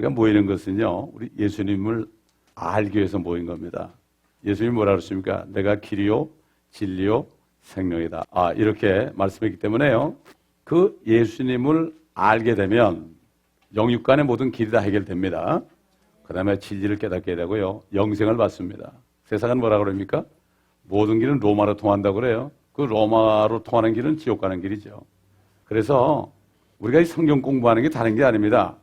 우리가 모이는 것은요, 우리 예수님을 알기 위해서 모인 겁니다. 예수님이 뭐라 그러십니까? 내가 길이요, 진리요, 생명이다. 이렇게 말씀했기 때문에요, 그 예수님을 알게 되면 영육간의 모든 길이 다 해결됩니다. 그 다음에 진리를 깨닫게 되고요, 영생을 받습니다. 세상은 뭐라 그럽니까? 모든 길은 로마로 통한다고 그래요. 그 로마로 통하는 길은 지옥 가는 길이죠. 그래서 우리가 이 성경 공부하는 게 다른 게 아닙니다.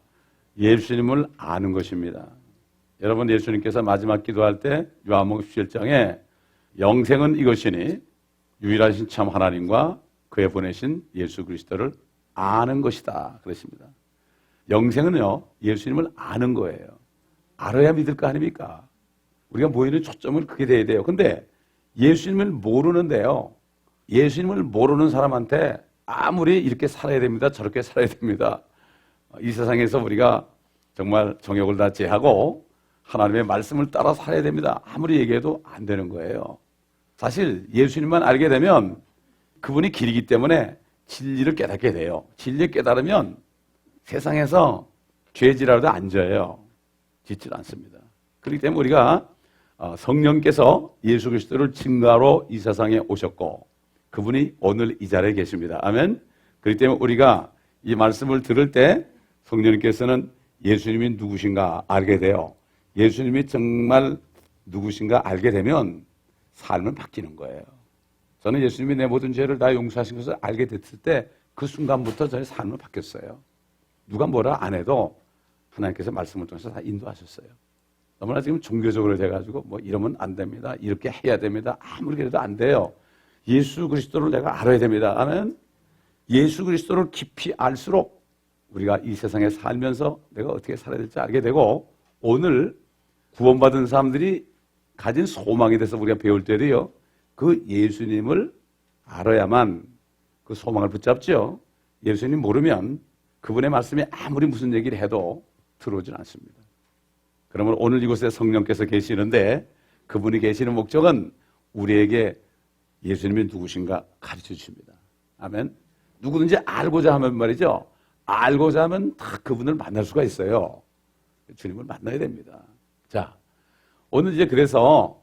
예수님을 아는 것입니다. 여러분, 예수님께서 마지막 기도할 때 요한복음 17장에 영생은 이것이니 유일하신 참 하나님과 그의 보내신 예수 그리스도를 아는 것이다 그러십니다. 영생은요, 예수님을 아는 거예요. 알아야 믿을 거 아닙니까? 우리가 모이는 초점은 그게 돼야 돼요. 근데 예수님을 모르는데요, 예수님을 모르는 사람한테 아무리 이렇게 살아야 됩니다, 저렇게 살아야 됩니다, 이 세상에서 우리가 정말 정욕을 다 제하고 하나님의 말씀을 따라 살아야 됩니다, 아무리 얘기해도 안 되는 거예요. 사실 예수님만 알게 되면 그분이 길이기 때문에 진리를 깨닫게 돼요. 진리를 깨달으면 세상에서 죄지라도 안 져요. 짓질 않습니다. 그렇기 때문에 우리가 성령께서 예수 그리스도를 증거하러 이 세상에 오셨고 그분이 오늘 이 자리에 계십니다. 아멘. 그렇기 때문에 우리가 이 말씀을 들을 때 성령님께서는 예수님이 누구신가 알게 돼요. 예수님이 정말 누구신가 알게 되면 삶은 바뀌는 거예요. 저는 예수님이 내 모든 죄를 다 용서하신 것을 알게 됐을 때 그 순간부터 저의 삶은 바뀌었어요. 누가 뭐라 안 해도 하나님께서 말씀을 통해서 다 인도하셨어요. 너무나 지금 종교적으로 돼가지고 뭐 이러면 안 됩니다, 이렇게 해야 됩니다, 아무리 그래도 안 돼요. 예수 그리스도를 내가 알아야 됩니다. 아멘. 예수 그리스도를 깊이 알수록 우리가 이 세상에 살면서 내가 어떻게 살아야 될지 알게 되고, 오늘 구원받은 사람들이 가진 소망에 대해서 우리가 배울 때도요, 그 예수님을 알아야만 그 소망을 붙잡죠. 예수님 모르면 그분의 말씀이 아무리 무슨 얘기를 해도 들어오진 않습니다. 그러면 오늘 이곳에 성령께서 계시는데 그분이 계시는 목적은 우리에게 예수님이 누구신가 가르쳐 주십니다. 아멘. 누구든지 알고자 하면 말이죠, 알고자 하면 다 그분을 만날 수가 있어요. 주님을 만나야 됩니다. 자, 오늘 이제 그래서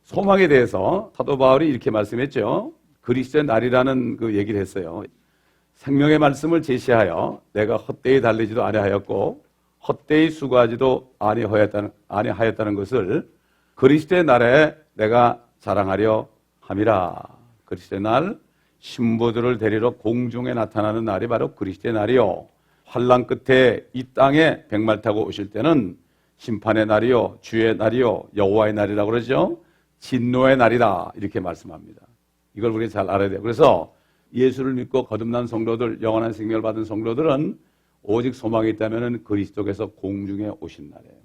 소망에 대해서 사도 바울이 이렇게 말씀했죠. 그리스도의 날이라는 그 얘기를 했어요. 생명의 말씀을 제시하여 내가 헛되이 달리지도 아니하였고 헛되이 수고하지도 아니하였다는 것을 그리스도의 날에 내가 자랑하려 함이라. 그리스도의 날, 신부들을 데리러 공중에 나타나는 날이 바로 그리스도의 날이요, 환난 끝에 이 땅에 백말 타고 오실 때는 심판의 날이요, 주의 날이요, 여호와의 날이라고 그러죠. 진노의 날이다 이렇게 말씀합니다. 이걸 우리가 잘 알아야 돼요. 그래서 예수를 믿고 거듭난 성도들, 영원한 생명을 받은 성도들은 오직 소망이 있다면 그리스도께서 공중에 오신 날이에요.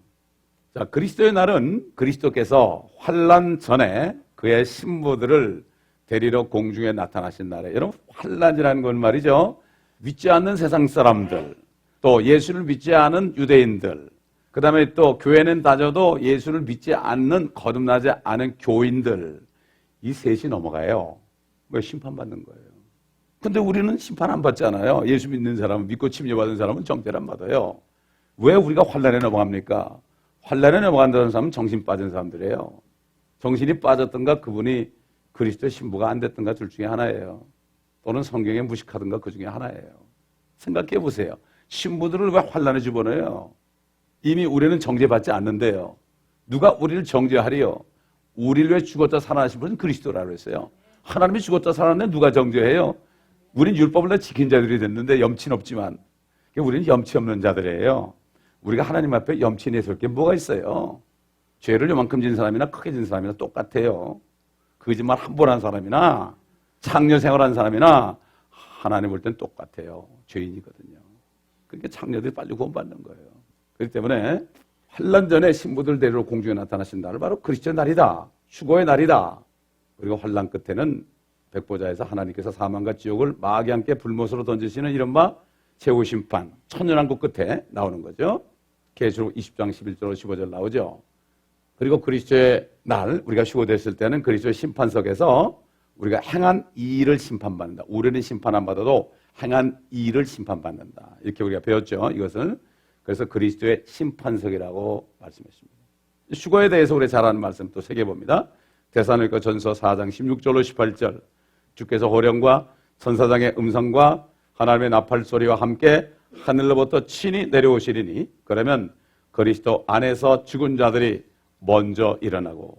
자, 그리스도의 날은 그리스도께서 환난 전에 그의 신부들을 데리러 공중에 나타나신 날이에요. 여러분, 환난이라는 건 말이죠, 믿지 않는 세상 사람들, 또 예수를 믿지 않은 유대인들, 그 다음에 또 교회는 다져도 예수를 믿지 않는 거듭나지 않은 교인들, 이 셋이 넘어가요. 왜? 심판받는 거예요. 근데 우리는 심판 안 받잖아요. 예수 믿는 사람은, 믿고 침례받은 사람은 정죄를 안 받아요. 왜 우리가 환난에 넘어갑니까? 환난에 넘어간다는 사람은 정신 빠진 사람들이에요. 정신이 빠졌던가 그분이 그리스도의 신부가 안 됐던가 둘 중에 하나예요. 또는 성경에 무식하던가 그 중에 하나예요. 생각해 보세요. 신부들을 왜 환난에 집어넣어요? 이미 우리는 정죄받지 않는데요. 누가 우리를 정죄하리요? 우리를 왜 죽었다 살아나신 분은 그리스도라고 했어요. 하나님이 죽었다 살아났는데 누가 정죄해요? 우린 율법을 다 지킨 자들이 됐는데 염치는 없지만 우리는 염치 없는 자들이에요. 우리가 하나님 앞에 염치 내세울 게 뭐가 있어요? 죄를 요만큼 진 사람이나 크게 진 사람이나 똑같아요. 거짓말 한 번 한 사람이나 창녀 생활한 사람이나 하나님 볼 땐 똑같아요. 죄인이거든요. 그러니까 창녀들이 빨리 구원받는 거예요. 그렇기 때문에 환난 전에 신부들 데리러 공중에 나타나신 날은 바로 그리스도의 날이다, 휴거의 날이다. 그리고 환난 끝에는 백보자에서 하나님께서 사망과 지옥을 마귀 함께 불못으로 던지시는 이른바 최후심판, 천년왕국 끝에 나오는 거죠. 계시록 20장 11절 15절 나오죠. 그리고 그리스도의 날, 우리가 휴거됐을 때는 그리스도의 심판석에서 우리가 행한 이 일을 심판받는다. 우리는 심판 안 받아도 행한 이 일을 심판받는다. 이렇게 우리가 배웠죠. 이것은 그래서 그리스도의 심판석이라고 말씀했습니다. 휴거에 대해서 우리 잘 아는 말씀 또 새겨봅니다. 데살로니가 전서 4장 16절로 18절. 주께서 호령과 천사장의 음성과 하나님의 나팔 소리와 함께 하늘로부터 친히 내려오시리니, 그러면 그리스도 안에서 죽은 자들이 먼저 일어나고.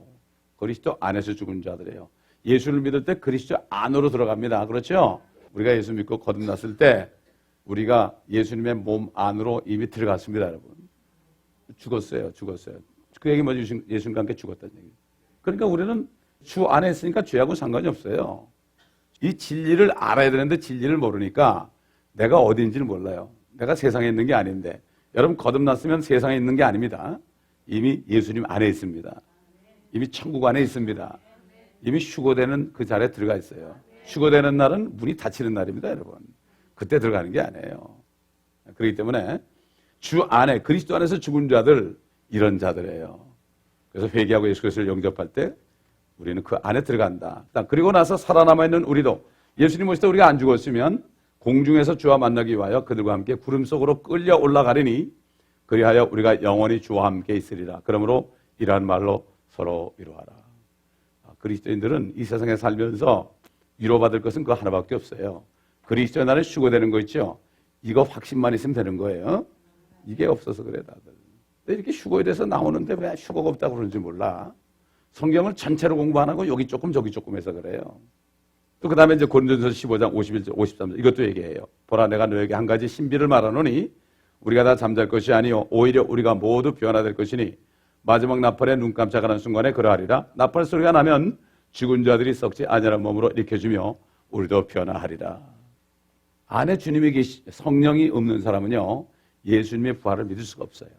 그리스도 안에서 죽은 자들이에요. 예수를 믿을 때 그리스도 안으로 들어갑니다. 그렇죠? 우리가 예수 믿고 거듭났을 때 우리가 예수님의 몸 안으로 이미 들어갔습니다, 여러분. 죽었어요. 그 얘기 뭐죠? 예수님과 함께 죽었다는 얘기. 그러니까 우리는 주 안에 있으니까 죄하고 상관이 없어요. 이 진리를 알아야 되는데 진리를 모르니까 내가 어디인지를 몰라요. 내가 세상에 있는 게 아닌데. 여러분 거듭났으면 세상에 있는 게 아닙니다. 이미 예수님 안에 있습니다. 이미 천국 안에 있습니다. 이미 휴거되는 그 자리에 들어가 있어요. 휴거되는 날은 문이 닫히는 날입니다, 여러분. 그때 들어가는 게 아니에요. 그렇기 때문에 주 안에, 그리스도 안에서 죽은 자들, 이런 자들이에요. 그래서 회개하고 예수 그리스도를 영접할 때 우리는 그 안에 들어간다. 그리고 나서 살아남아있는 우리도, 예수님 오실 때 우리가 안 죽었으면 공중에서 주와 만나기 위하여 그들과 함께 구름 속으로 끌려 올라가리니, 그리하여 우리가 영원히 주와 함께 있으리라. 그러므로 이러한 말로 서로 위로하라. 그리스도인들은 이 세상에 살면서 위로받을 것은 그거 하나밖에 없어요. 그리스도의 날에 휴거되는 거 있죠? 이거 확신만 있으면 되는 거예요. 이게 없어서 그래 다들. 이렇게 휴거에 대해서 나오는데 왜 휴거가 없다고 그러는지 몰라. 성경을 전체로 공부 안 하고 여기 조금 저기 조금 해서 그래요. 또 그 다음에 이제 고린도전서 15장 51절 53절 이것도 얘기해요. 보라, 내가 너에게 한 가지 신비를 말하노니 우리가 다 잠잘 것이 아니요 오히려 우리가 모두 변화될 것이니 마지막 나팔에 눈 깜짝하는 순간에 그러하리라. 나팔 소리가 나면 죽은 자들이 썩지 아니하는 몸으로 일으켜주며 우리도 변화하리라. 안에 주님이 성령이 없는 사람은요, 예수님의 부활을 믿을 수가 없어요.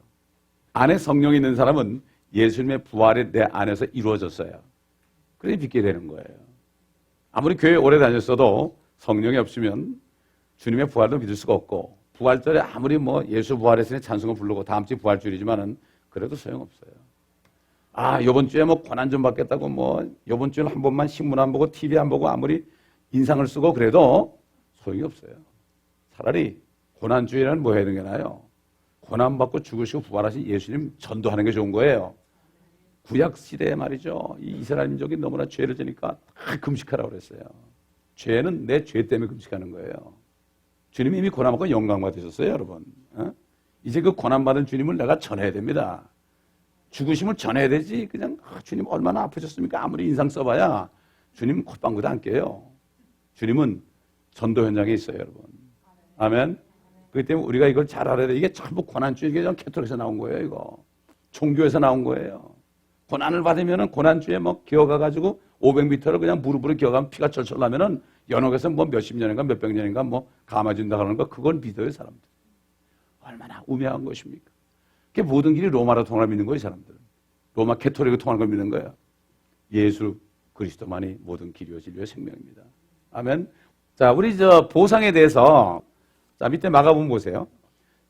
안에 성령이 있는 사람은 예수님의 부활이 내 안에서 이루어졌어요. 그래서 믿게 되는 거예요. 아무리 교회 오래 다녔어도 성령이 없으면 주님의 부활도 믿을 수가 없고, 부활절에 아무리 뭐 예수 부활했으니 찬송을 부르고 다음 주 부활주일이지만은 그래도 소용없어요. 요번 주에 뭐 고난 좀 받겠다고 뭐 요번 주에 한 번만 신문 안 보고 TV 안 보고 아무리 인상을 쓰고 그래도 소용이 없어요. 차라리 고난주일에는 뭐 해야 되는 게 나아요? 고난 받고 죽으시고 부활하신 예수님 전도하는 게 좋은 거예요. 구약 시대에 말이죠. 이 이스라엘 민족이 너무나 죄를 지니까 다 금식하라고 그랬어요. 죄는 내 죄 때문에 금식하는 거예요. 주님이 이미 고난 받고 영광 받으셨어요, 여러분. 이제 그 고난 받은 주님을 내가 전해야 됩니다. 죽으심을 전해야 되지. 그냥 주님 얼마나 아프셨습니까? 아무리 인상 써봐야 주님 콧방구도 안 껴요. 주님은 전도 현장에 있어요, 여러분. 아멘. 그렇기 때문에 우리가 이걸 잘 알아야 돼. 이게 전부 고난주의, 이게 캐톨릭에서 나온 거예요, 이거. 종교에서 나온 거예요. 고난을 받으면은 고난주에 뭐 기어가가지고 500m를 그냥 무릎으로 기어가면 피가 철철 나면은 연옥에서 뭐 몇십 년인가 몇백 년인가 뭐 감아준다 그러는 거, 그건 믿어요, 사람들. 얼마나 우매한 것입니까? 그게 모든 길이 로마로 통하는 걸 믿는 거예요, 사람들은. 로마 캐톨릭으로 통하는 걸 믿는 거예요. 예수 그리스도만이 모든 길이요 진리요 생명입니다. 아멘. 자, 우리 보상에 대해서, 자, 밑에 마가복음 보세요.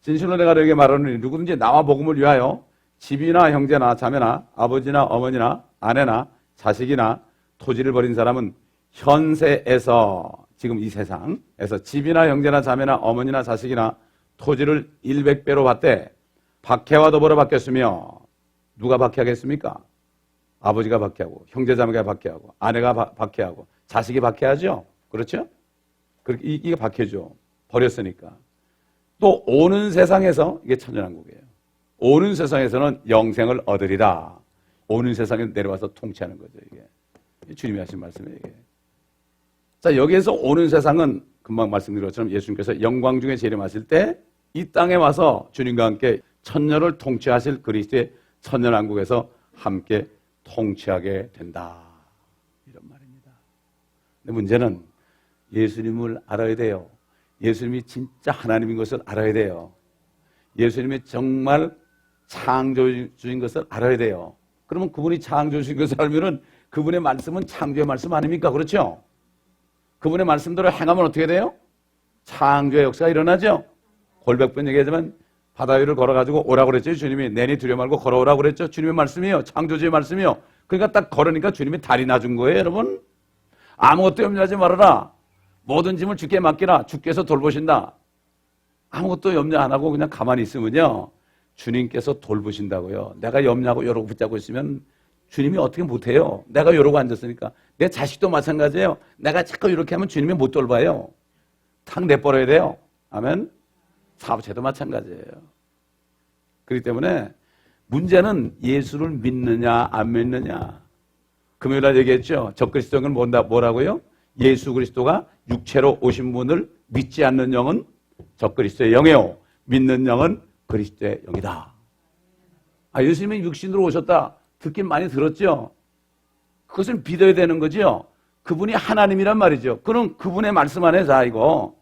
진실로 내가 너에게 말하노니 누구든지 나와 복음을 위하여 집이나 형제나 자매나 아버지나 어머니나 아내나 자식이나 토지를 버린 사람은 현세에서, 지금 이 세상에서 집이나 형제나 자매나 어머니나 자식이나 토지를 100배로 받되 박해와 더불어 받겠으며, 누가 박해하겠습니까? 아버지가 박해하고 형제 자매가 박해하고 아내가 박해하고 자식이 박해하죠. 그렇죠? 이게 박해죠. 버렸으니까. 또 오는 세상에서, 이게 천년왕국이에요. 오는 세상에서는 영생을 얻으리라. 오는 세상에 내려와서 통치하는 거죠, 이게. 주님이 하신 말씀이에요, 이게. 자, 여기에서 오는 세상은 금방 말씀드린 것처럼 예수님께서 영광 중에 재림하실 때 이 땅에 와서 주님과 함께 천년을 통치하실 그리스도의 천년왕국에서 함께 통치하게 된다. 이런 말입니다. 근데 문제는 예수님을 알아야 돼요. 예수님이 진짜 하나님인 것을 알아야 돼요. 예수님이 정말 창조주인 것을 알아야 돼요. 그러면 그분이 창조주인 것을 알면은 그분의 말씀은 창조의 말씀 아닙니까? 그렇죠? 그분의 말씀대로 행하면 어떻게 돼요? 창조의 역사가 일어나죠? 골백번 얘기하지만 바다 위를 걸어가지고 오라고 그랬죠. 주님이 내니 두려워 말고 걸어오라고 그랬죠. 주님의 말씀이요. 창조주의 말씀이요. 그러니까 딱 걸으니까 주님이 다리 놔준 거예요, 여러분. 아무것도 염려하지 말아라. 모든 짐을 주께 맡기라. 주께서 돌보신다. 아무것도 염려 안 하고 그냥 가만히 있으면요, 주님께서 돌보신다고요. 내가 염려하고 이러고 붙잡고 있으면 주님이 어떻게 못해요. 내가 이러고 앉았으니까. 내 자식도 마찬가지예요. 내가 자꾸 이렇게 하면 주님이 못 돌봐요. 탁 내버려야 돼요. 아멘. 사업체도 마찬가지예요. 그렇기 때문에 문제는 예수를 믿느냐 안 믿느냐. 금요일날 얘기했죠. 적그리스도는 뭐라고요? 예수 그리스도가 육체로 오신 분을 믿지 않는 영은 적그리스도의 영이요, 믿는 영은 그리스도의 영이다. 예수님이 육신으로 오셨다. 듣긴 많이 들었죠. 그것을 믿어야 되는 거죠. 그분이 하나님이란 말이죠. 그럼 그분의 말씀 안에서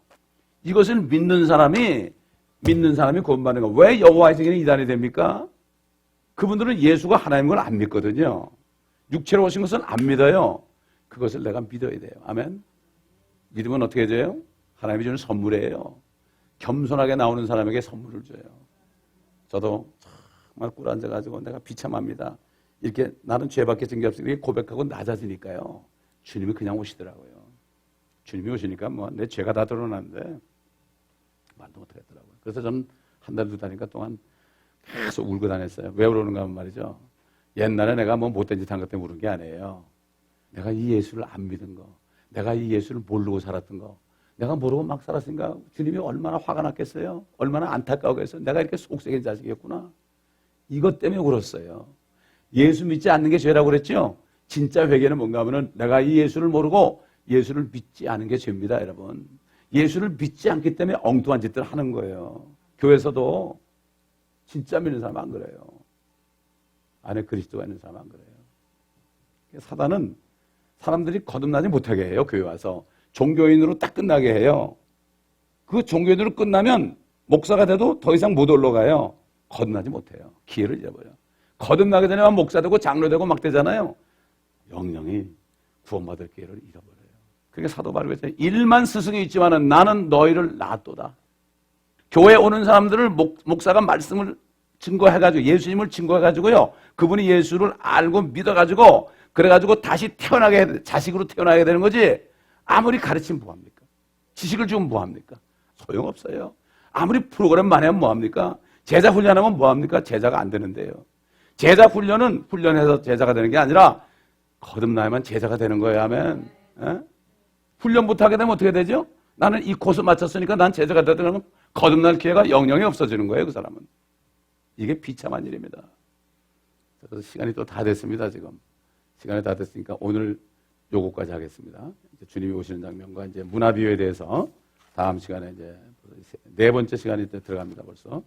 이것을 믿는 사람이 구원받는 거. 왜 여호와의 증인은 이단이 됩니까? 그분들은 예수가 하나님인 걸 안 믿거든요. 육체로 오신 것은 안 믿어요. 그것을 내가 믿어야 돼요. 아멘. 믿으면 어떻게 돼요? 하나님이 주는 선물이에요. 겸손하게 나오는 사람에게 선물을 줘요. 저도 정말 꿀 앉아가지고 내가 비참합니다. 이렇게 나는 죄밖에 증거 없으니 고백하고 낮아지니까요, 주님이 그냥 오시더라고요. 주님이 오시니까 내 죄가 다 드러나는데 말도 못하겠더라고요. 그래서 저는 한 달, 두 달인가 동안 계속 울고 다녔어요. 왜 그러는가 하면 말이죠. 옛날에 내가 못된 짓 한 것 때문에 울은 게 아니에요. 내가 이 예수를 안 믿은 거, 내가 이 예수를 모르고 살았던 거, 내가 모르고 막 살았으니까 주님이 얼마나 화가 났겠어요? 얼마나 안타까워겠어요? 내가 이렇게 속썩인 자식이었구나. 이것 때문에 울었어요. 예수 믿지 않는 게 죄라고 그랬죠? 진짜 회개는 뭔가 하면은 내가 이 예수를 모르고 예수를 믿지 않은 게 죄입니다, 여러분. 예수를 믿지 않기 때문에 엉뚱한 짓들을 하는 거예요. 교회에서도 진짜 믿는 사람 안 그래요. 안에 그리스도가 있는 사람 안 그래요. 사단은 사람들이 거듭나지 못하게 해요. 교회 와서 종교인으로 딱 끝나게 해요. 그 종교인으로 끝나면 목사가 돼도 더 이상 못 올라가요. 거듭나지 못해요. 기회를 잃어버려요. 거듭나게 되면 목사 되고 장로 되고 막 되잖아요. 영영이 구원받을 기회를 잃어버려요. 그게 사도 바울이 그랬어요. 1만 스승이 있지만은 나는 너희를 낳았도다. 교회에 오는 사람들을 목사가 말씀을 증거해가지고, 예수님을 증거해가지고요, 그분이 예수를 알고 믿어가지고, 그래가지고 다시 자식으로 태어나게 되는 거지. 아무리 가르치면 뭐합니까? 지식을 주면 뭐합니까? 소용없어요. 아무리 프로그램 많이 하면 뭐합니까? 제자 훈련하면 뭐합니까? 제자가 안 되는데요. 제자 훈련은 훈련해서 제자가 되는 게 아니라 거듭나야만 제자가 되는 거예요. 하면 훈련 못하게 되면 어떻게 되죠? 나는 이 코스 맞췄으니까 난 제자가 되더라면 거듭날 기회가 영영이 없어지는 거예요. 그 사람은. 이게 비참한 일입니다. 그래서 시간이 또 다 됐습니다. 지금 시간이 다 됐으니까 오늘 요거까지 하겠습니다. 이제 주님이 오시는 장면과 이제 문화비유에 대해서 다음 시간에 이제 네 번째 시간이 들어갑니다. 벌써.